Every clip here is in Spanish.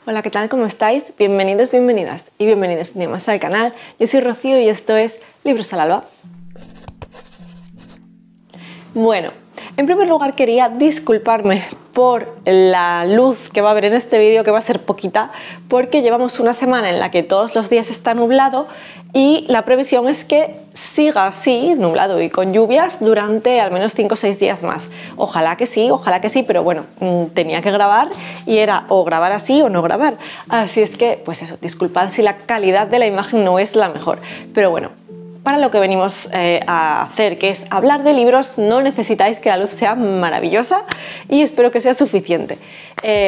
Hola, ¿qué tal? ¿Cómo estáis? Bienvenidos, bienvenidas y bienvenidos un día más al canal. Yo soy Rocío y esto es Libros al Alba. Bueno, en primer lugar quería disculparme por la luz que va a haber en este vídeo, que va a ser poquita, porque llevamos una semana en la que todos los días está nublado y la previsión es que siga así, nublado y con lluvias durante al menos 5 o 6 días más. Ojalá que sí, pero bueno, tenía que grabar y era o grabar así o no grabar. Así es que, pues eso, disculpad si la calidad de la imagen no es la mejor, pero bueno. Para lo que venimos a hacer, que es hablar de libros, no necesitáis que la luz sea maravillosa y espero que sea suficiente.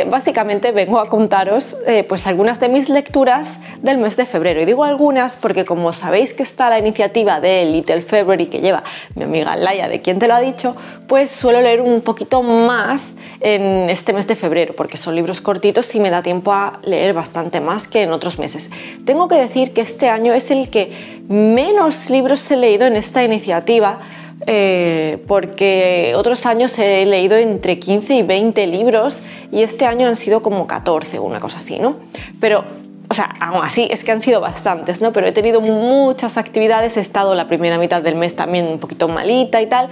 Básicamente vengo a contaros pues algunas de mis lecturas del mes de febrero. Y digo algunas porque como sabéis que está la iniciativa de Little February que lleva mi amiga Laia, de Quién te lo ha dicho, pues suelo leer un poquito más en este mes de febrero porque son libros cortitos y me da tiempo a leer bastante más que en otros meses. Tengo que decir que este año es el que menos libros he leído en esta iniciativa, porque otros años he leído entre 15 y 20 libros y este año han sido como 14 o una cosa así, ¿no? Pero, o sea, aún así es que han sido bastantes, ¿no? Pero he tenido muchas actividades, he estado la primera mitad del mes también un poquito malita y tal,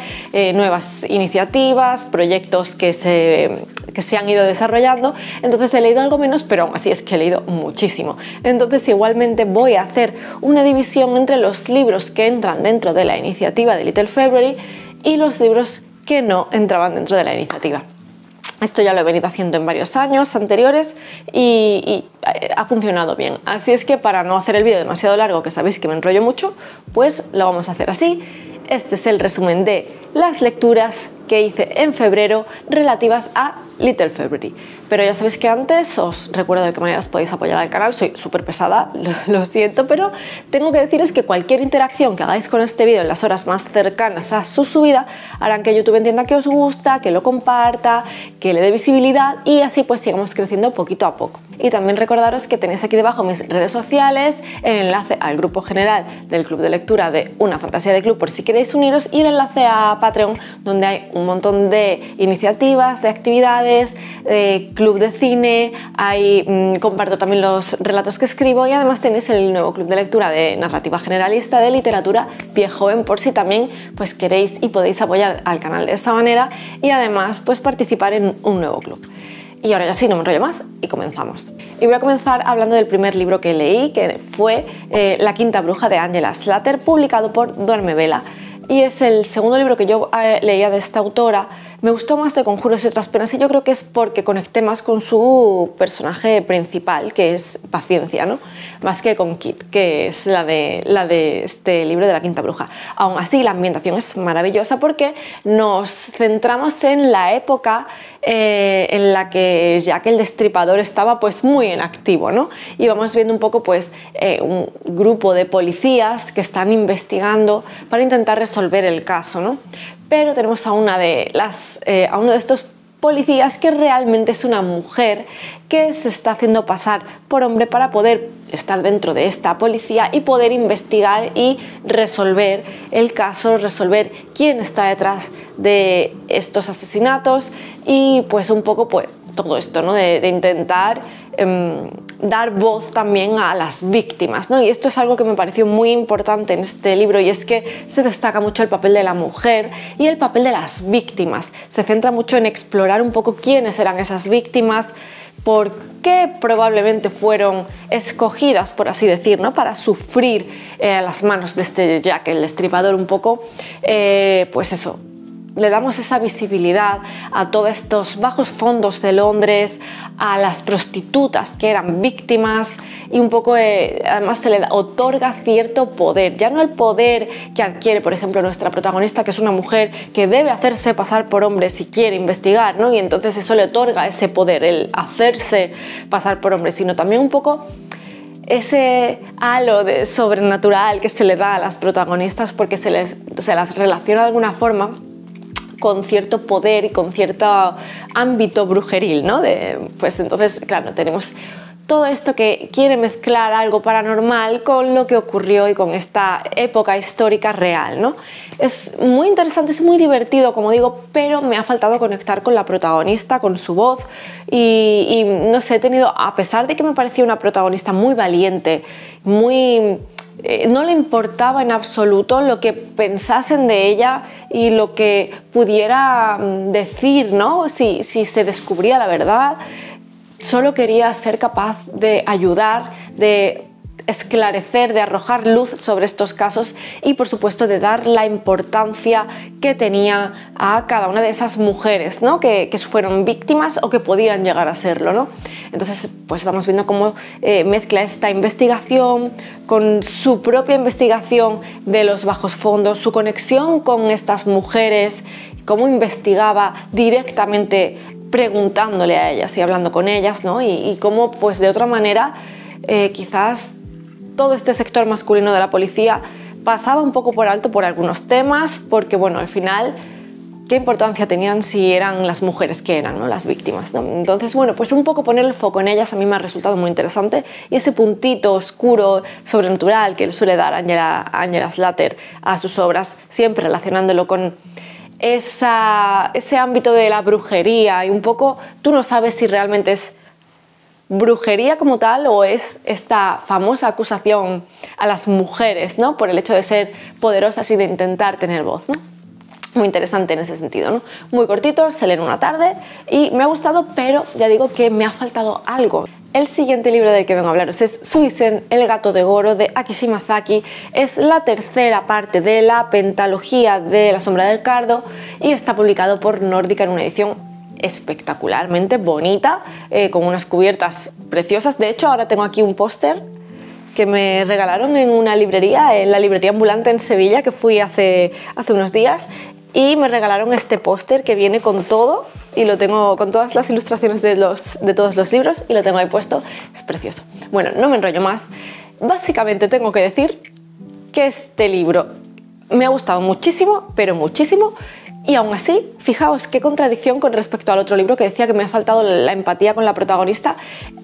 nuevas iniciativas, proyectos que se han ido desarrollando, entonces he leído algo menos, pero aún así es que he leído muchísimo. Entonces igualmente voy a hacer una división entre los libros que entran dentro de la iniciativa de Little February y los libros que no entraban dentro de la iniciativa. Esto ya lo he venido haciendo en varios años anteriores y ha funcionado bien. Así es que para no hacer el vídeo demasiado largo, que sabéis que me enrollo mucho, pues lo vamos a hacer así. Este es el resumen de las lecturas que hice en febrero relativas a Little February. Pero ya sabéis que antes os recuerdo de qué maneras podéis apoyar al canal. Soy súper pesada, lo siento, pero tengo que deciros que cualquier interacción que hagáis con este vídeo en las horas más cercanas a su subida harán que YouTube entienda que os gusta, que lo comparta, que le dé visibilidad y así pues sigamos creciendo poquito a poco. Y también recordaros que tenéis aquí debajo mis redes sociales, el enlace al grupo general del club de lectura de Una Fantasía de Club por si queréis uniros y el enlace a Patreon donde hay un montón de iniciativas, de actividades, club de cine, comparto también los relatos que escribo y además tenéis el nuevo club de lectura de narrativa generalista de literatura pie joven por si también pues queréis y podéis apoyar al canal de esta manera y además pues participar en un nuevo club. Y ahora ya sí, no me enrollo más y comenzamos. Y voy a comenzar hablando del primer libro que leí, que fue La Quinta Bruja de Angela Slatter, publicado por Duerme Vela. Y es el segundo libro que yo leía de esta autora. Me gustó más de Conjuros y otras penas y yo creo que es porque conecté más con su personaje principal, que es Paciencia, ¿no? Más que con Kit, que es la de este libro de La Quinta Bruja. Aún así, la ambientación es maravillosa porque nos centramos en la época en la que Jack el Destripador estaba pues muy en activo, ¿no? Y vamos viendo un poco pues un grupo de policías que están investigando para intentar resolver el caso, ¿no? Pero tenemos a uno de estos policías que realmente es una mujer que se está haciendo pasar por hombre para poder estar dentro de esta policía y poder investigar y resolver el caso, resolver quién está detrás de estos asesinatos y pues un poco pues todo esto, ¿no? de intentar dar voz también a las víctimas, ¿no? Y esto es algo que me pareció muy importante en este libro y es que se destaca mucho el papel de la mujer y el papel de las víctimas. Se centra mucho en explorar un poco quiénes eran esas víctimas, por qué probablemente fueron escogidas, por así decir, ¿no? Para sufrir a las manos de este Jack el Destripador un poco, pues eso. Le damos esa visibilidad a todos estos bajos fondos de Londres, a las prostitutas que eran víctimas y un poco además se le otorga cierto poder, ya no el poder que adquiere por ejemplo nuestra protagonista, que es una mujer que debe hacerse pasar por hombre si quiere investigar, ¿no? Y entonces eso le otorga ese poder, el hacerse pasar por hombre, sino también un poco ese halo de sobrenatural que se le da a las protagonistas porque se las relaciona de alguna forma con cierto poder y con cierto ámbito brujeril, ¿no? Pues entonces, claro, tenemos todo esto que quiere mezclar algo paranormal con lo que ocurrió y con esta época histórica real, ¿no? Es muy interesante, es muy divertido, como digo, pero me ha faltado conectar con la protagonista, con su voz y no sé, he tenido, a pesar de que me parecía una protagonista muy valiente, muy... no le importaba en absoluto lo que pensasen de ella y lo que pudiera decir, ¿no? Si se descubría la verdad. Solo quería ser capaz de ayudar, de esclarecer, de arrojar luz sobre estos casos y, por supuesto, de dar la importancia que tenía a cada una de esas mujeres, ¿no? que fueron víctimas o que podían llegar a serlo, ¿no? Entonces, pues vamos viendo cómo mezcla esta investigación con su propia investigación de los bajos fondos, su conexión con estas mujeres, cómo investigaba directamente preguntándole a ellas y hablando con ellas, ¿no? Y cómo, pues de otra manera, quizás todo este sector masculino de la policía pasaba un poco por alto por algunos temas, porque, bueno, al final, ¿qué importancia tenían si eran las mujeres que eran, ¿no? Las víctimas, ¿no? Entonces, bueno, pues un poco poner el foco en ellas a mí me ha resultado muy interesante y ese puntito oscuro, sobrenatural que le suele dar Angela Slatter a sus obras, siempre relacionándolo con ese ámbito de la brujería y un poco tú no sabes si realmente es brujería como tal o es esta famosa acusación a las mujeres, ¿no? Por el hecho de ser poderosas y de intentar tener voz, ¿no? Muy interesante en ese sentido, ¿no? Muy cortito, se lee en una tarde y me ha gustado, pero ya digo que me ha faltado algo. El siguiente libro del que vengo a hablaros es Suisen, el gato de Goro, de Aki Shimazaki. Es la tercera parte de la pentalogía de La sombra del cardo y está publicado por Nórdica en una edición espectacularmente bonita, con unas cubiertas preciosas. De hecho, ahora tengo aquí un póster que me regalaron en una librería, en la librería ambulante en Sevilla, que fui hace unos días, y me regalaron este póster que viene con todo y lo tengo con todas las ilustraciones de todos los libros y lo tengo ahí puesto. Es precioso. Bueno, no me enrollo más. Básicamente tengo que decir que este libro me ha gustado muchísimo, pero muchísimo, y aún así, fijaos qué contradicción con respecto al otro libro que decía que me ha faltado la empatía con la protagonista.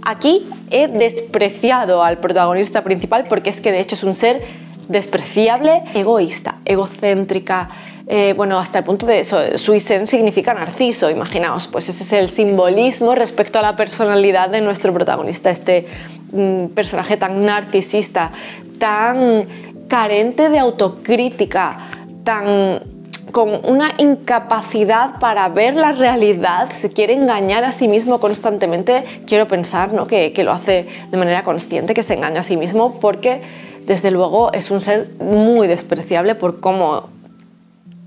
Aquí he despreciado al protagonista principal porque es que de hecho es un ser despreciable, egoísta, egocéntrica, bueno, hasta el punto de eso, Suisen significa narciso, imaginaos, pues ese es el simbolismo respecto a la personalidad de nuestro protagonista, este personaje tan narcisista, tan carente de autocrítica, con una incapacidad para ver la realidad, se quiere engañar a sí mismo constantemente. Quiero pensar, ¿no? que lo hace de manera consciente, que se engaña a sí mismo, porque desde luego es un ser muy despreciable por cómo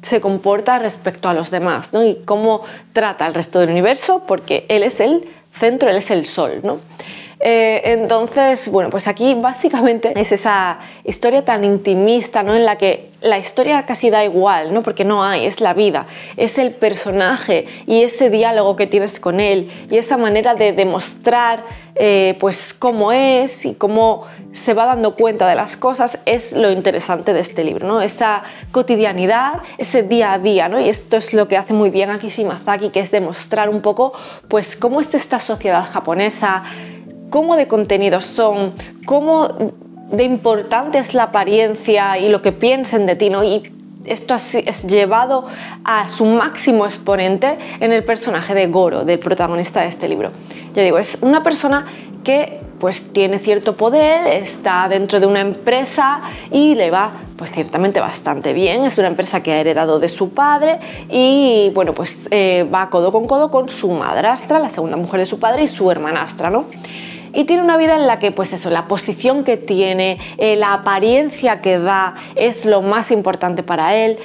se comporta respecto a los demás, ¿no? Y cómo trata al resto del universo, porque él es el centro, él es el sol, ¿no? Entonces, bueno, pues aquí básicamente es esa historia tan intimista, ¿no? En la que la historia casi da igual, ¿no? Porque no hay, es la vida, es el personaje y ese diálogo que tienes con él y esa manera de demostrar pues cómo es y cómo se va dando cuenta de las cosas es lo interesante de este libro, ¿no? Esa cotidianidad, ese día a día, ¿no? Y esto es lo que hace muy bien aquí Shimazaki, que es demostrar un poco pues cómo es esta sociedad japonesa, cómo de contenidos son, cómo de importante es la apariencia y lo que piensen de ti, ¿no? Y esto es llevado a su máximo exponente en el personaje de Goro, del protagonista de este libro. Ya digo, es una persona que pues tiene cierto poder, está dentro de una empresa y le va pues ciertamente bastante bien. Es una empresa que ha heredado de su padre y bueno, pues va codo con su madrastra, la segunda mujer de su padre, y su hermanastra, ¿no? Y tiene una vida en la que, pues eso, la posición que tiene, la apariencia que da es lo más importante para él.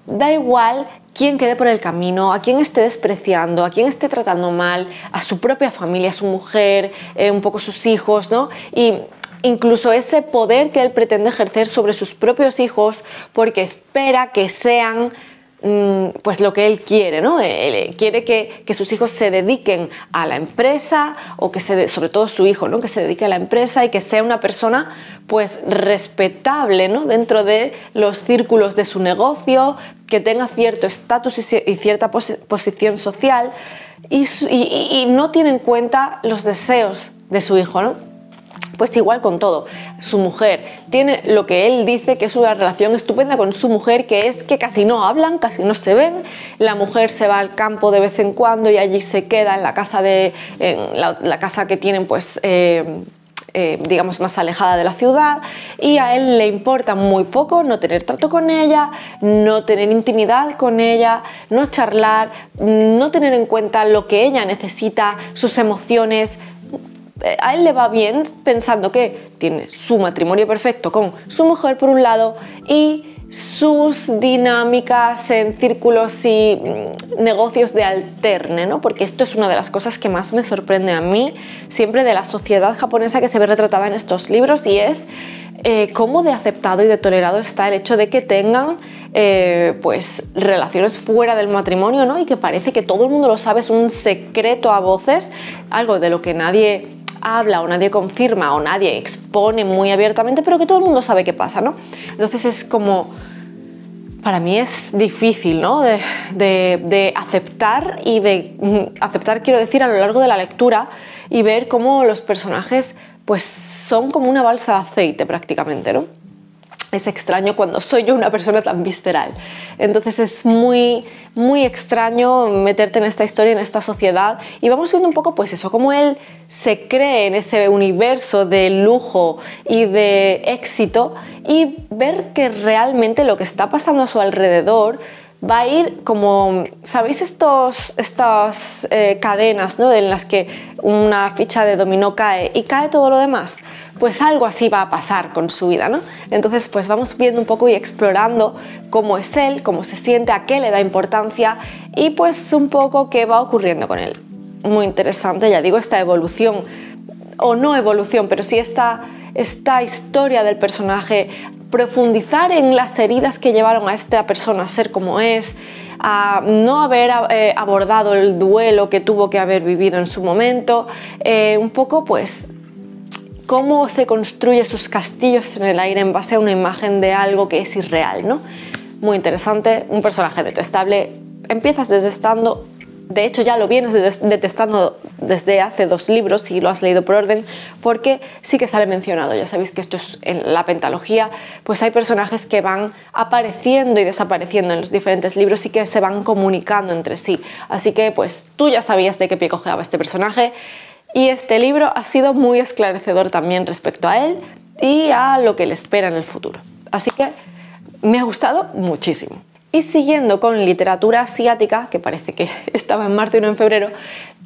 Da igual quién quede por el camino, a quién esté despreciando, a quién esté tratando mal, a su propia familia, a su mujer, un poco sus hijos, ¿no? Y incluso ese poder que él pretende ejercer sobre sus propios hijos porque espera que sean pues lo que él quiere, ¿no? Él quiere que sus hijos se dediquen a la empresa o que sobre todo su hijo, ¿no? Que se dedique a la empresa y que sea una persona pues respetable, ¿no? Dentro de los círculos de su negocio, que tenga cierto estatus y cierta posición social. y no tiene en cuenta los deseos de su hijo, ¿no? Pues igual con todo, su mujer tiene lo que él dice que es una relación estupenda con su mujer, que es que casi no hablan, casi no se ven, la mujer se va al campo de vez en cuando y allí se queda en la casa, la casa que tienen pues digamos más alejada de la ciudad, y a él le importa muy poco no tener trato con ella, no tener intimidad con ella, no charlar, no tener en cuenta lo que ella necesita, sus emociones. A él le va bien pensando que tiene su matrimonio perfecto con su mujer por un lado y sus dinámicas en círculos y negocios de alterne, ¿no? Porque esto es una de las cosas que más me sorprende a mí siempre de la sociedad japonesa que se ve retratada en estos libros, y es cómo de aceptado y de tolerado está el hecho de que tengan pues relaciones fuera del matrimonio, ¿no? Y que parece que todo el mundo lo sabe, es un secreto a voces, algo de lo que nadie habla o nadie confirma o nadie expone muy abiertamente, pero que todo el mundo sabe qué pasa, ¿no? Entonces es como, para mí es difícil, ¿no? de aceptar, y de aceptar quiero decir a lo largo de la lectura, y ver cómo los personajes pues son como una balsa de aceite prácticamente, ¿no? Es extraño cuando soy yo una persona tan visceral. Entonces es muy, muy extraño meterte en esta historia, en esta sociedad, y vamos viendo un poco pues eso, cómo él se cree en ese universo de lujo y de éxito, y ver que realmente lo que está pasando a su alrededor va a ir como, ¿sabéis estas cadenas, ¿no? En las que una ficha de dominó cae y cae todo lo demás? Pues algo así va a pasar con su vida, ¿no? Entonces pues vamos viendo un poco y explorando cómo es él, cómo se siente, a qué le da importancia y pues un poco qué va ocurriendo con él. Muy interesante, ya digo, esta evolución, o no evolución, pero sí esta historia del personaje, profundizar en las heridas que llevaron a esta persona a ser como es, a no haber abordado el duelo que tuvo que haber vivido en su momento, un poco pues cómo se construye sus castillos en el aire en base a una imagen de algo que es irreal, ¿no? Muy interesante, un personaje detestable, empiezas detestando. De hecho, ya lo vienes detestando desde hace 2 libros, si lo has leído por orden, porque sí que sale mencionado. Ya sabéis que esto es en la pentalogía, pues hay personajes que van apareciendo y desapareciendo en los diferentes libros y que se van comunicando entre sí. Así que pues tú ya sabías de qué pie cojeaba este personaje, y este libro ha sido muy esclarecedor también respecto a él y a lo que le espera en el futuro. Así que me ha gustado muchísimo. Y siguiendo con literatura asiática, que parece que estaba en marzo y no en febrero,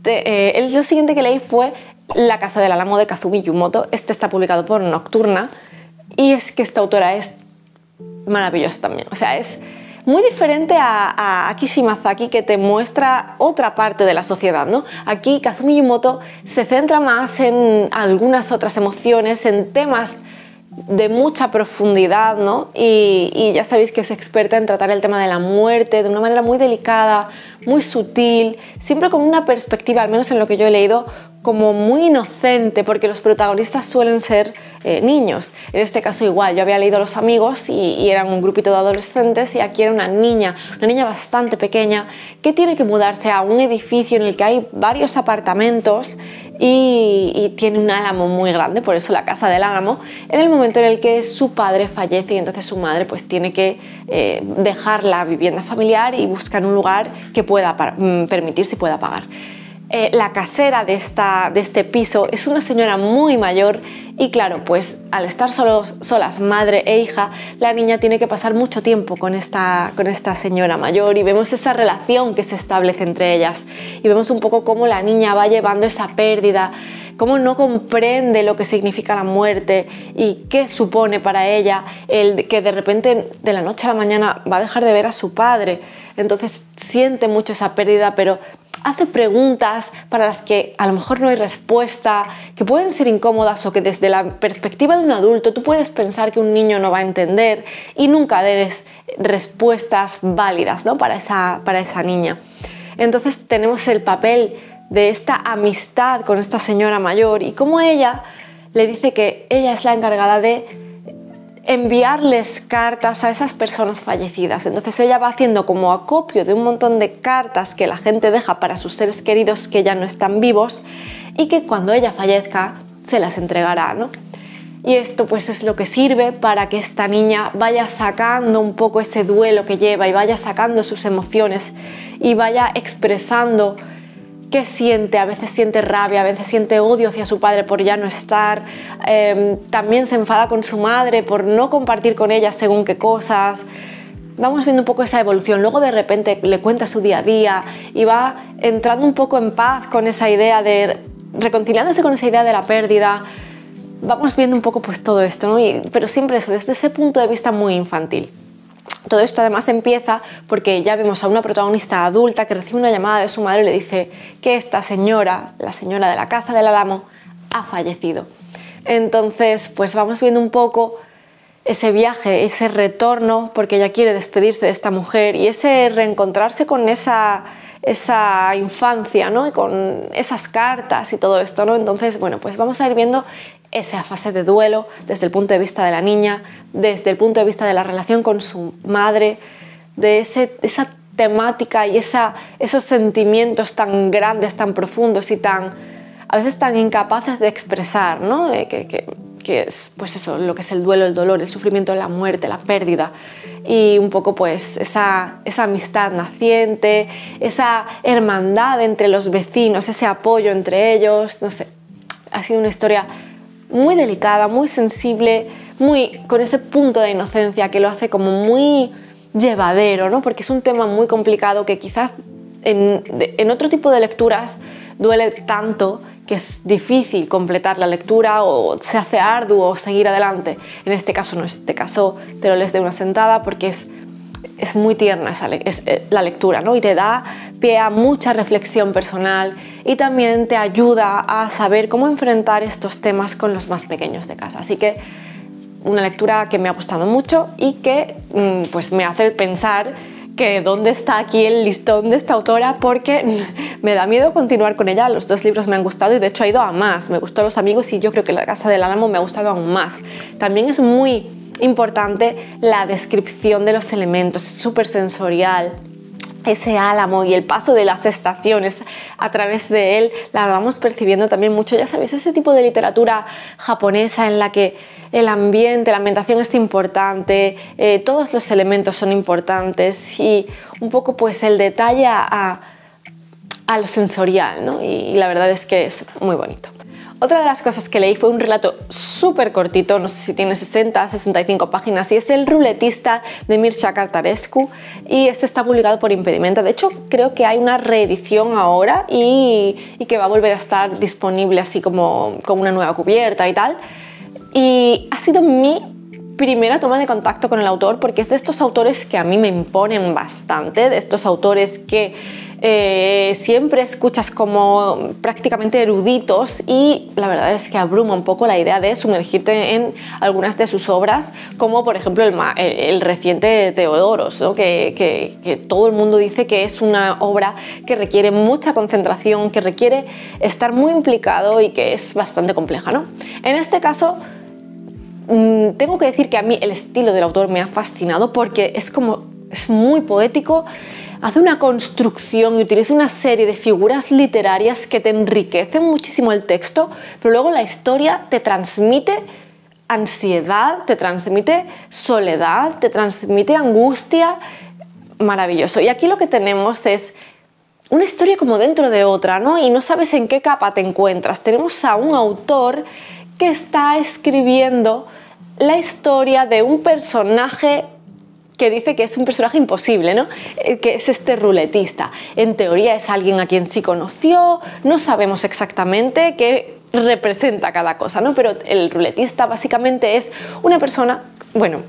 lo siguiente que leí fue La casa del álamo de Kazumi Yumoto. Este está publicado por Nocturna, y es que esta autora es maravillosa también. O sea, es muy diferente a Aki Shimazaki, que te muestra otra parte de la sociedad, ¿no? Aquí Kazumi Yumoto se centra más en algunas otras emociones, en temas de mucha profundidad, ¿no? Y ya sabéis que es experta en tratar el tema de la muerte de una manera muy delicada, muy sutil, siempre con una perspectiva, al menos en lo que yo he leído, como muy inocente, porque los protagonistas suelen ser niños. En este caso igual, yo había leído Los amigos y eran un grupito de adolescentes, y aquí era una niña bastante pequeña que tiene que mudarse a un edificio en el que hay varios apartamentos y tiene un álamo muy grande, por eso la casa del álamo, en el momento en el que su padre fallece, y entonces su madre pues tiene que dejar la vivienda familiar y buscar un lugar que pueda permitirse y pueda pagar. La casera de este piso es una señora muy mayor, y claro, pues al estar solas madre e hija, la niña tiene que pasar mucho tiempo con esta señora mayor, y vemos esa relación que se establece entre ellas, y vemos un poco cómo la niña va llevando esa pérdida, cómo no comprende lo que significa la muerte y qué supone para ella el que de repente de la noche a la mañana va a dejar de ver a su padre. Entonces siente mucho esa pérdida, pero hace preguntas para las que a lo mejor no hay respuesta, que pueden ser incómodas, o que desde la perspectiva de un adulto tú puedes pensar que un niño no va a entender, y nunca des respuestas válidas, ¿no? para esa niña. Entonces tenemos el papel de esta amistad con esta señora mayor, y cómo ella le dice que ella es la encargada de enviarles cartas a esas personas fallecidas. Entonces ella va haciendo como acopio de un montón de cartas que la gente deja para sus seres queridos que ya no están vivos y que cuando ella fallezca se las entregará, ¿no? Y esto pues es lo que sirve para que esta niña vaya sacando un poco ese duelo que lleva y vaya sacando sus emociones y vaya expresando qué siente. A veces siente rabia, a veces siente odio hacia su padre por ya no estar, también se enfada con su madre por no compartir con ella según qué cosas. Vamos viendo un poco esa evolución. Luego de repente le cuenta su día a día y va entrando un poco en paz con esa idea reconciliándose con esa idea de la pérdida. Vamos viendo un poco pues todo esto, ¿no? Pero siempre eso, desde ese punto de vista muy infantil. Todo esto además empieza porque ya vemos a una protagonista adulta que recibe una llamada de su madre y le dice que esta señora, la señora de la Casa del Álamo, ha fallecido. Entonces pues vamos viendo un poco ese viaje, ese retorno, porque ella quiere despedirse de esta mujer y ese reencontrarse con esa infancia, ¿no? Y con esas cartas y todo esto, ¿no? Entonces, bueno, pues vamos a ir viendo esa fase de duelo desde el punto de vista de la niña, desde el punto de vista de la relación con su madre, de esa temática y esos sentimientos tan grandes, tan profundos y a veces tan incapaces de expresar, ¿no? Que es pues eso, lo que es el duelo, el dolor, el sufrimiento, la muerte, la pérdida y un poco pues esa amistad naciente, esa hermandad entre los vecinos, ese apoyo entre ellos, no sé, ha sido una historia muy delicada, muy sensible, con ese punto de inocencia que lo hace como muy llevadero, ¿no? Porque es un tema muy complicado que quizás en otro tipo de lecturas duele tanto que es difícil completar la lectura o se hace arduo seguir adelante. En este caso no, en este caso te lo lees de una sentada porque es muy tierna la lectura, ¿no? Y te da pie a mucha reflexión personal y también te ayuda a saber cómo enfrentar estos temas con los más pequeños de casa. Así que una lectura que me ha gustado mucho y que pues me hace pensar que dónde está aquí el listón de esta autora, porque me da miedo continuar con ella. Los dos libros me han gustado y de hecho ha ido a más. Me gustó Los amigos y yo creo que La Casa del Álamo me ha gustado aún más. También es muy importante la descripción de los elementos, es súper sensorial. Ese álamo y el paso de las estaciones a través de él la vamos percibiendo también mucho. Ya sabéis, ese tipo de literatura japonesa en la que el ambiente, la ambientación es importante, todos los elementos son importantes y un poco pues el detalle a lo sensorial, ¿no? Y la verdad es que es muy bonito. Otra de las cosas que leí fue un relato súper cortito, no sé si tiene 60, 65 páginas, y es El ruletista de Mircea Cărtărescu, y este está publicado por Impedimenta. De hecho, creo que hay una reedición ahora y que va a volver a estar disponible así como con una nueva cubierta y tal. Y ha sido mi primera toma de contacto con el autor porque es de estos autores que a mí me imponen bastante, de estos autores que siempre escuchas como prácticamente eruditos y la verdad es que abruma un poco la idea de sumergirte en algunas de sus obras, como por ejemplo el reciente Teodoros, ¿no? que todo el mundo dice que es una obra que requiere mucha concentración, que requiere estar muy implicado y que es bastante compleja, ¿no? En este caso tengo que decir que a mí el estilo del autor me ha fascinado porque es muy poético, hace una construcción y utiliza una serie de figuras literarias que te enriquecen muchísimo el texto, pero luego la historia te transmite ansiedad, te transmite soledad, te transmite angustia, maravilloso. Y aquí lo que tenemos es una historia como dentro de otra, ¿no? Y no sabes en qué capa te encuentras. Tenemos a un autor que está escribiendo la historia de un personaje que dice que es un personaje imposible, ¿no? Que es este ruletista. En teoría es alguien a quien sí conoció, no sabemos exactamente qué representa cada cosa, ¿no? Pero el ruletista básicamente es una persona, bueno,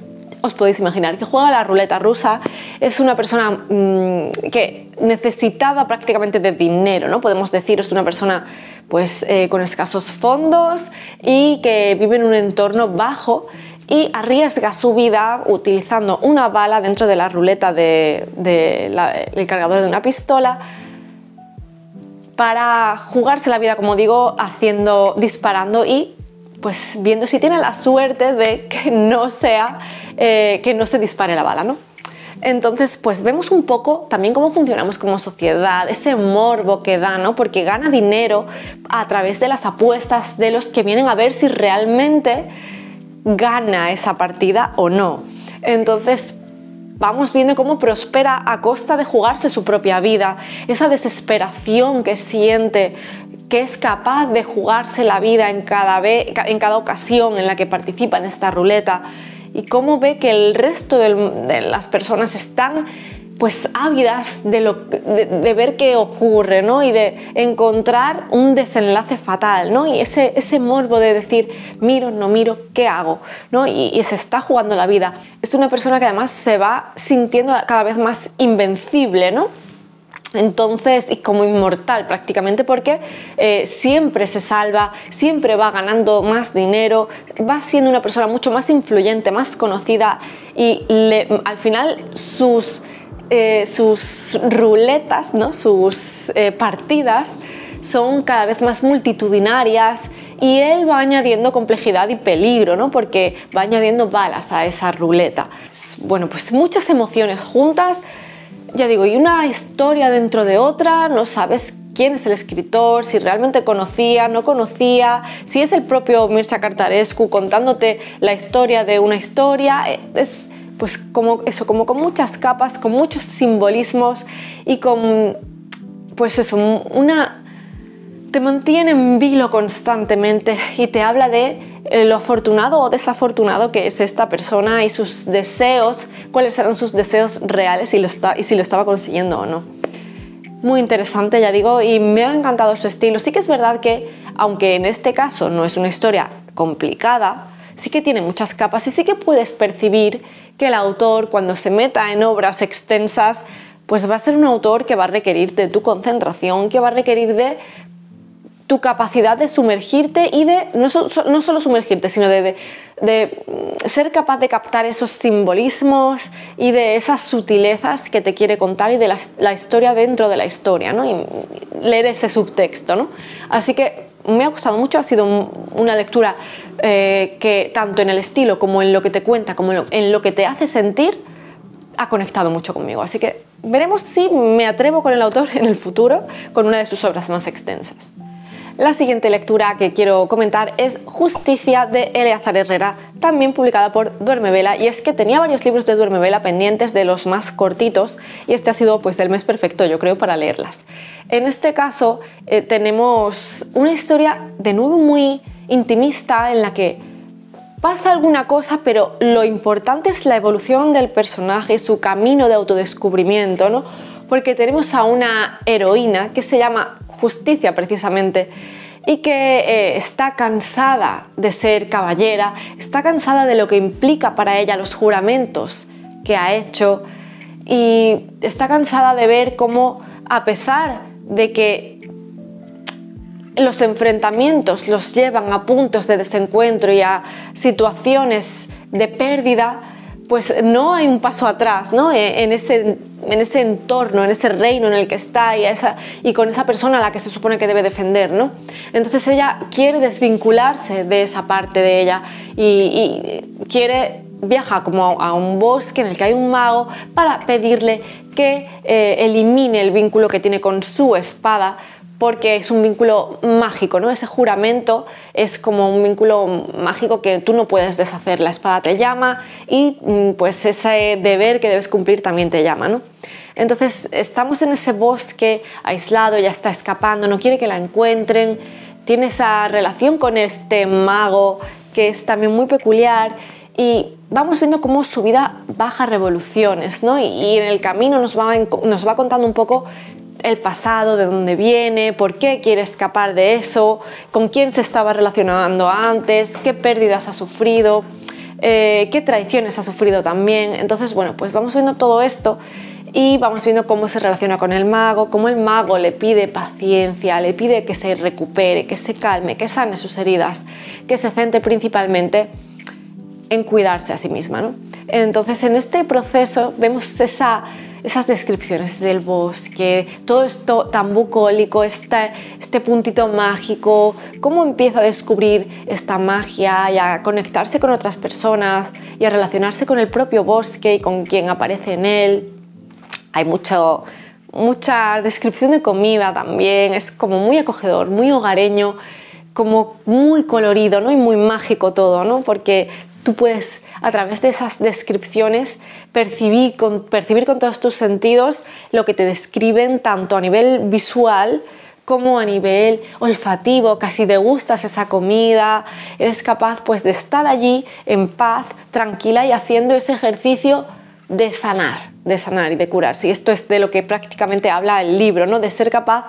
os podéis imaginar, que juega a la ruleta rusa, es una persona que necesitaba prácticamente de dinero, ¿no? Podemos decir, es una persona pues, con escasos fondos y que vive en un entorno bajo y arriesga su vida utilizando una bala dentro de la ruleta del cargador de una pistola para jugarse la vida, como digo, disparando y pues viendo si tiene la suerte de que no se dispare la bala, ¿no? Entonces, pues vemos un poco también cómo funcionamos como sociedad, ese morbo que da, ¿no? Porque gana dinero a través de las apuestas de los que vienen a ver si realmente gana esa partida o no. Entonces, vamos viendo cómo prospera a costa de jugarse su propia vida, esa desesperación que siente, que es capaz de jugarse la vida en cada ocasión en la que participa en esta ruleta, y cómo ve que el resto de las personas están pues ávidas de ver qué ocurre, ¿no? Y de encontrar un desenlace fatal, ¿no? Y ese morbo de decir, miro, no miro, ¿qué hago? ¿No? Y se está jugando la vida. Es una persona que además se va sintiendo cada vez más invencible, ¿no? Entonces, y como inmortal prácticamente, porque siempre se salva, siempre va ganando más dinero, va siendo una persona mucho más influyente, más conocida, y al final sus ruletas, ¿no? Sus partidas son cada vez más multitudinarias, y él va añadiendo complejidad y peligro, ¿no? Porque va añadiendo balas a esa ruleta. Bueno, pues muchas emociones juntas. Ya digo, y una historia dentro de otra, no sabes quién es el escritor, si realmente conocía, no conocía, si es el propio Mircea Cărtărescu contándote la historia de una historia. Es pues como eso, como con muchas capas, con muchos simbolismos, y con pues eso, te mantiene en vilo constantemente y te habla de lo afortunado o desafortunado que es esta persona y sus deseos, cuáles eran sus deseos reales y si lo estaba consiguiendo o no. Muy interesante, ya digo, y me ha encantado su estilo. Sí que es verdad que, aunque en este caso no es una historia complicada, sí que tiene muchas capas, y sí que puedes percibir que el autor, cuando se meta en obras extensas, pues va a ser un autor que va a requerir de tu concentración, que va a requerir de tu capacidad de sumergirte y de no solo sumergirte, sino de ser capaz de captar esos simbolismos y de esas sutilezas que te quiere contar, y de la historia dentro de la historia, ¿no? Y leer ese subtexto, ¿no? Así que me ha gustado mucho, ha sido una lectura que tanto en el estilo como en lo que te cuenta, como en lo que te hace sentir, ha conectado mucho conmigo. Así que veremos si me atrevo con el autor en el futuro con una de sus obras más extensas. La siguiente lectura que quiero comentar es Justicia, de Eleazar Herrera, también publicada por Duermevela, y es que tenía varios libros de Duermevela pendientes, de los más cortitos, y este ha sido pues el mes perfecto, yo creo, para leerlas. En este caso tenemos una historia de nuevo muy intimista, en la que pasa alguna cosa, pero lo importante es la evolución del personaje, su camino de autodescubrimiento, ¿no? Porque tenemos a una heroína que se llama Justicia, precisamente, y que está cansada de ser caballera, está cansada de lo que implica para ella los juramentos que ha hecho, y está cansada de ver cómo, a pesar de que los enfrentamientos los llevan a puntos de desencuentro y a situaciones de pérdida, pues no hay un paso atrás, ¿no? en ese entorno, en ese reino en el que está, y con esa persona a la que se supone que debe defender, ¿no? Entonces ella quiere desvincularse de esa parte de ella, y viaja como a un bosque en el que hay un mago para pedirle que elimine el vínculo que tiene con su espada, porque es un vínculo mágico, ¿no? Ese juramento es como un vínculo mágico que tú no puedes deshacer. La espada te llama, y pues ese deber que debes cumplir también te llama, ¿no? Entonces estamos en ese bosque aislado, ella está escapando, no quiere que la encuentren, tiene esa relación con este mago que es también muy peculiar, y vamos viendo cómo su vida baja revoluciones, ¿no? Y en el camino nos va contando un poco el pasado, de dónde viene, por qué quiere escapar de eso, con quién se estaba relacionando antes, qué pérdidas ha sufrido, qué traiciones ha sufrido también. Entonces, bueno, pues vamos viendo todo esto, y vamos viendo cómo se relaciona con el mago, cómo el mago le pide paciencia, le pide que se recupere, que se calme, que sane sus heridas, que se centre principalmente en cuidarse a sí misma, ¿no? Entonces en este proceso vemos esas descripciones del bosque, todo esto tan bucólico, este puntito mágico, cómo empieza a descubrir esta magia y a conectarse con otras personas y a relacionarse con el propio bosque y con quien aparece en él. Hay mucha descripción de comida también, es como muy acogedor, muy hogareño, como muy colorido, ¿no? Y muy mágico todo, ¿no? Porque tú puedes, a través de esas descripciones, percibir con todos tus sentidos lo que te describen, tanto a nivel visual como a nivel olfativo, casi degustas esa comida, eres capaz pues de estar allí en paz, tranquila y haciendo ese ejercicio de sanar y de curarse. Y esto es de lo que prácticamente habla el libro, ¿no? De ser capaz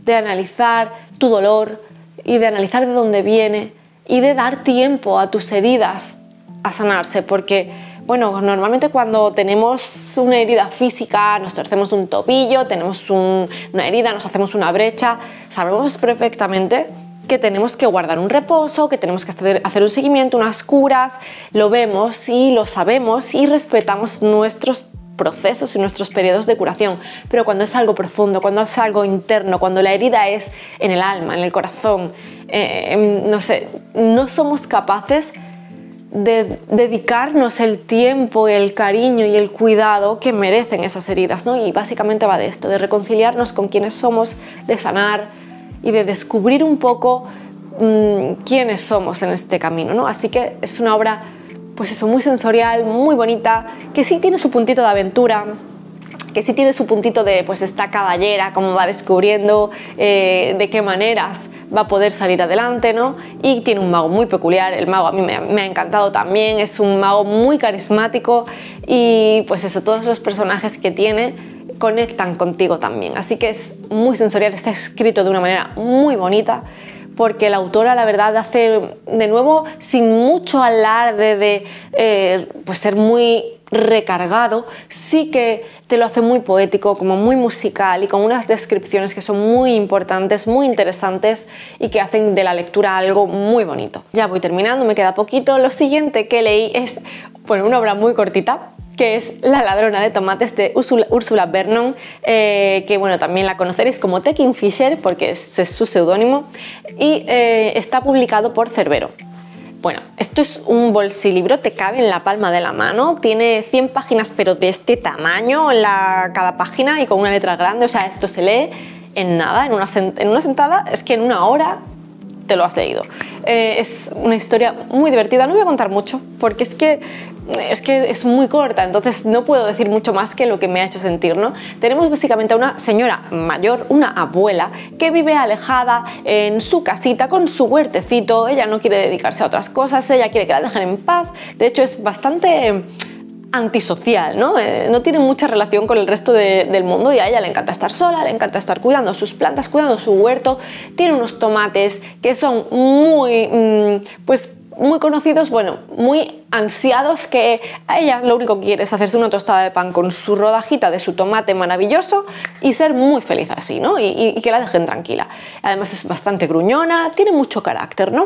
de analizar tu dolor y de analizar de dónde viene y de dar tiempo a tus heridas a sanarse, porque bueno, normalmente cuando tenemos una herida física, nos torcemos un tobillo, tenemos una herida, nos hacemos una brecha, sabemos perfectamente que tenemos que guardar un reposo, que tenemos que hacer un seguimiento, unas curas, lo vemos y lo sabemos y respetamos nuestros procesos y nuestros periodos de curación. Pero cuando es algo profundo, cuando es algo interno, cuando la herida es en el alma, en el corazón, no somos capaces de dedicarnos el tiempo, el cariño y el cuidado que merecen esas heridas, ¿no? Y básicamente va de esto, de reconciliarnos con quienes somos, de sanar y de descubrir un poco quiénes somos en este camino, ¿no? Así que es una obra, pues eso, muy sensorial, muy bonita, que sí tiene su puntito de aventura, que sí tiene su puntito de pues esta caballera, cómo va descubriendo de qué maneras va a poder salir adelante, ¿no? Y tiene un mago muy peculiar, el mago a mí me ha encantado también, es un mago muy carismático y pues eso, todos los personajes que tiene conectan contigo también, así que es muy sensorial, está escrito de una manera muy bonita, porque la autora la verdad hace de nuevo sin mucho alarde de pues ser muy recargado, sí que te lo hace muy poético, como muy musical y con unas descripciones que son muy importantes, muy interesantes y que hacen de la lectura algo muy bonito. Ya voy terminando, me queda poquito. Lo siguiente que leí es, bueno, una obra muy cortita, que es La ladrona de tomates de Ursula Vernon, que bueno, también la conoceréis como The Kingfisher porque es su seudónimo y está publicado por Cerbero. Bueno, esto es un bolsilibro, te cabe en la palma de la mano, tiene 100 páginas pero de este tamaño cada página y con una letra grande, o sea, esto se lee en nada, en una sentada, es que en una hora te lo has leído. Es una historia muy divertida, no voy a contar mucho porque es que es muy corta, entonces no puedo decir mucho más que lo que me ha hecho sentir, ¿no? Tenemos básicamente a una señora mayor, una abuela, que vive alejada en su casita con su huertecito. Ella no quiere dedicarse a otras cosas, ella quiere que la dejen en paz. De hecho, es bastante antisocial, ¿no? No tiene mucha relación con el resto del mundo y a ella le encanta estar sola, le encanta estar cuidando sus plantas, cuidando su huerto. Tiene unos tomates que son muy, pues muy conocidos, bueno, muy ansiados, que a ella lo único que quiere es hacerse una tostada de pan con su rodajita de su tomate maravilloso y ser muy feliz así, ¿no? Y que la dejen tranquila. Además es bastante gruñona, tiene mucho carácter, ¿no?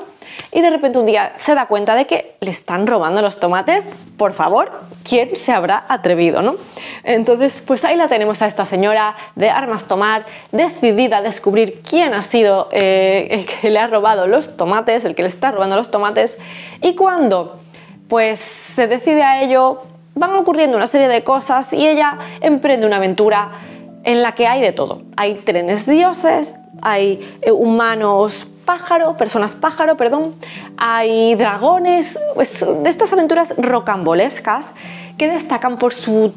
Y de repente un día se da cuenta de que le están robando los tomates. Por favor, ¿quién se habrá atrevido, no? Entonces, pues ahí la tenemos a esta señora de armas tomar, decidida a descubrir quién ha sido el que le ha robado los tomates, el que le está robando los tomates. Y cuando pues se decide a ello, van ocurriendo una serie de cosas y ella emprende una aventura en la que hay de todo. Hay trenes dioses, hay humanos pájaro, personas pájaro, perdón, hay dragones, pues de estas aventuras rocambolescas que destacan por su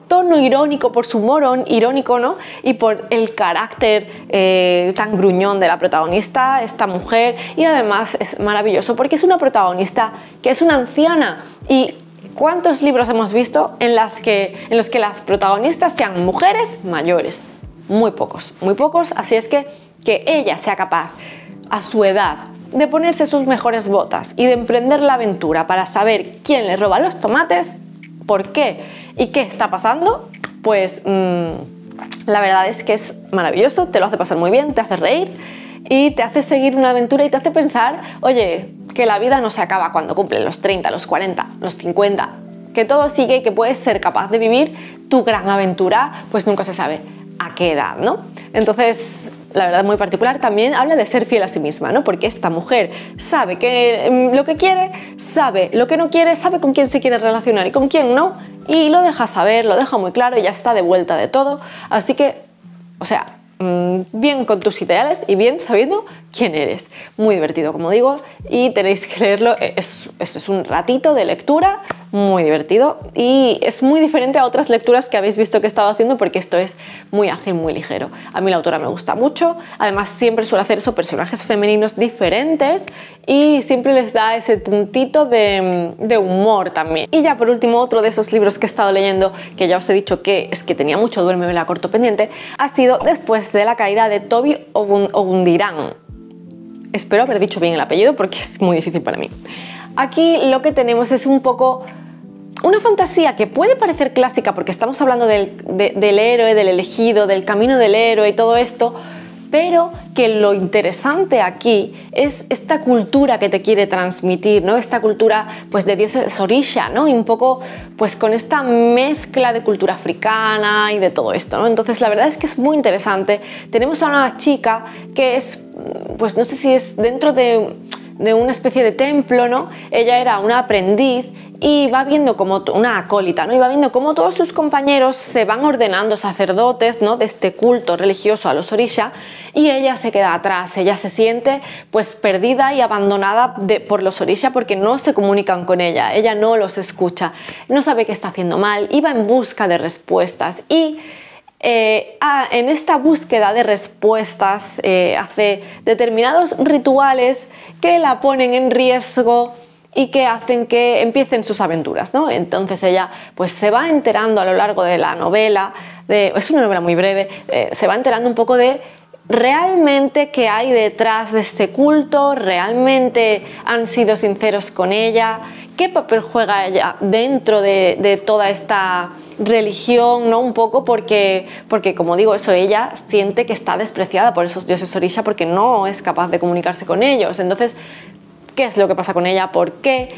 tono irónico, por su humor irónico, ¿no? Y por el carácter tan gruñón de la protagonista, esta mujer, y además es maravilloso porque es una protagonista que es una anciana. Y ¿cuántos libros hemos visto en los que las protagonistas sean mujeres mayores? Muy pocos, así es que ella sea capaz a su edad de ponerse sus mejores botas y de emprender la aventura para saber quién le roba los tomates, por qué y qué está pasando, pues la verdad es que es maravilloso, te lo hace pasar muy bien, te hace reír y te hace seguir una aventura y te hace pensar, oye, que la vida no se acaba cuando cumplen los 30, los 40, los 50, que todo sigue y que puedes ser capaz de vivir tu gran aventura, pues nunca se sabe a qué edad, ¿no? Entonces, la verdad, muy particular. También habla de ser fiel a sí misma, ¿no? Porque esta mujer sabe lo que quiere, sabe lo que no quiere, sabe con quién se quiere relacionar y con quién no, y lo deja saber, lo deja muy claro y ya está de vuelta de todo. Así que, o sea, bien con tus ideales y bien sabiendo quién eres. Muy divertido, como digo, y tenéis que leerlo. Es un ratito de lectura muy divertido y es muy diferente a otras lecturas que habéis visto que he estado haciendo, porque esto es muy ágil, muy ligero. A mí la autora me gusta mucho, además siempre suele hacer eso, personajes femeninos diferentes, y siempre les da ese puntito de humor también. Y ya por último, otro de esos libros que he estado leyendo, que ya os he dicho que es que tenía mucho duerme, me la corto pendiente, ha sido Después de la caída, de Toby Ogundirán. Espero haber dicho bien el apellido porque es muy difícil para mí. Aquí lo que tenemos es un poco una fantasía que puede parecer clásica porque estamos hablando del héroe, del elegido, del camino del héroe y todo esto, pero que lo interesante aquí es esta cultura que te quiere transmitir, ¿no? Esta cultura pues de dioses orisha, ¿no? Y un poco pues con esta mezcla de cultura africana y de todo esto, ¿no? Entonces la verdad es que es muy interesante. Tenemos a una chica que es, pues no sé si es dentro de una especie de templo, ¿no? Ella era una aprendiz y va viendo como una acólita, ¿no? Y va viendo cómo todos sus compañeros se van ordenando sacerdotes, ¿no? De este culto religioso a los orisha, y ella se queda atrás. Ella se siente pues perdida y abandonada por los orisha porque no se comunican con ella, ella no los escucha, no sabe qué está haciendo mal, y va en busca de respuestas, y en esta búsqueda de respuestas hace determinados rituales que la ponen en riesgo y que hacen que empiecen sus aventuras, ¿no? Entonces ella pues se va enterando a lo largo de la novela, es una novela muy breve, se va enterando un poco de realmente qué hay detrás de este culto, realmente han sido sinceros con ella, qué papel juega ella dentro de toda esta religión, ¿no? Un poco porque como digo, eso, ella siente que está despreciada por esos dioses orisha porque no es capaz de comunicarse con ellos. Entonces, ¿qué es lo que pasa con ella? ¿Por qué?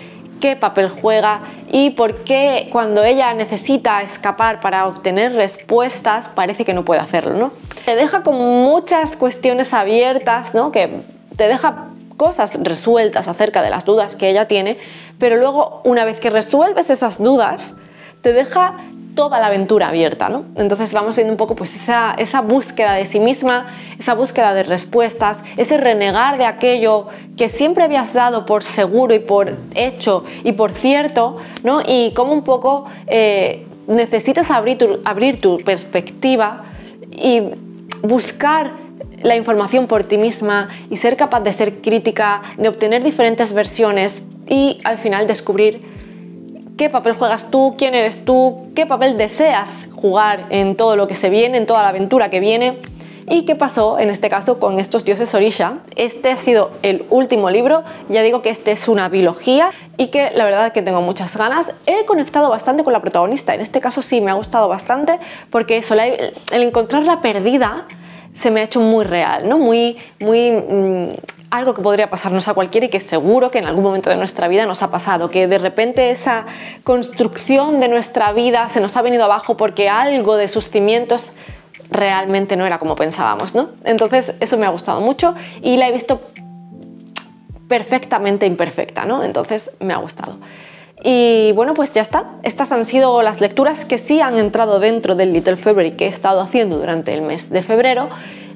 ¿Qué papel juega? Y por qué cuando ella necesita escapar para obtener respuestas parece que no puede hacerlo, ¿no? Te deja con muchas cuestiones abiertas, ¿no? Que te deja cosas resueltas acerca de las dudas que ella tiene, pero luego una vez que resuelves esas dudas te deja toda la aventura abierta, ¿no? Entonces vamos viendo un poco pues esa búsqueda de sí misma, esa búsqueda de respuestas, ese renegar de aquello que siempre habías dado por seguro y por hecho y por cierto, ¿no? Y cómo un poco necesitas abrir tu perspectiva y buscar la información por ti misma y ser capaz de ser crítica, de obtener diferentes versiones y al final descubrir qué papel juegas tú, quién eres tú, qué papel deseas jugar en todo lo que se viene, en toda la aventura que viene, y qué pasó en este caso con estos dioses orisha. Este ha sido el último libro, ya digo que este es una biología y que la verdad es que tengo muchas ganas. He conectado bastante con la protagonista, en este caso sí me ha gustado bastante porque eso, el encontrarla perdida se me ha hecho muy real, ¿no? Algo que podría pasarnos a cualquiera y que seguro que en algún momento de nuestra vida nos ha pasado, que de repente esa construcción de nuestra vida se nos ha venido abajo porque algo de sus cimientos realmente no era como pensábamos, ¿no? Entonces eso me ha gustado mucho y la he visto perfectamente imperfecta, ¿no? Entonces me ha gustado. Y bueno, pues ya está. Estas han sido las lecturas que sí han entrado dentro del Little February que he estado haciendo durante el mes de febrero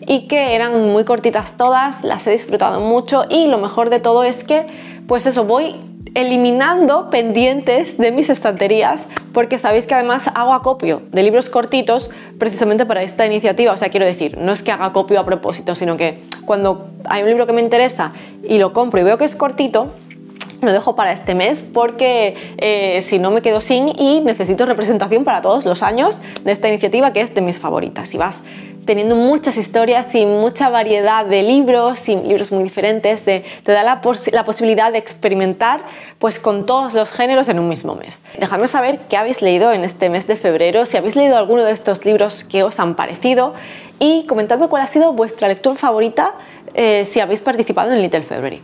y que eran muy cortitas todas, las he disfrutado mucho y lo mejor de todo es que, pues eso, voy eliminando pendientes de mis estanterías porque sabéis que además hago acopio de libros cortitos precisamente para esta iniciativa. O sea, quiero decir, no es que haga acopio a propósito, sino que cuando hay un libro que me interesa y lo compro y veo que es cortito, lo dejo para este mes porque si no me quedo sin y necesito representación para todos los años de esta iniciativa que es de mis favoritas. Y vas teniendo muchas historias y mucha variedad de libros y libros muy diferentes, te da la posibilidad de experimentar pues con todos los géneros en un mismo mes. Dejadme saber qué habéis leído en este mes de febrero, si habéis leído alguno de estos libros que os han parecido y comentadme cuál ha sido vuestra lectura favorita si habéis participado en Little February.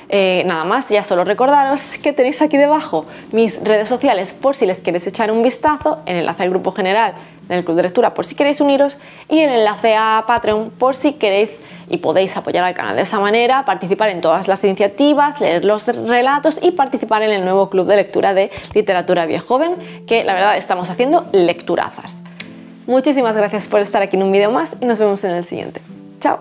Nada más, ya solo recordaros que tenéis aquí debajo mis redes sociales por si les queréis echar un vistazo, el enlace al grupo general del Club de Lectura por si queréis uniros y el enlace a Patreon por si queréis y podéis apoyar al canal de esa manera, participar en todas las iniciativas, leer los relatos y participar en el nuevo Club de Lectura de Literatura Viejo Joven, que la verdad estamos haciendo lecturazas. Muchísimas gracias por estar aquí en un vídeo más y nos vemos en el siguiente. ¡Chao!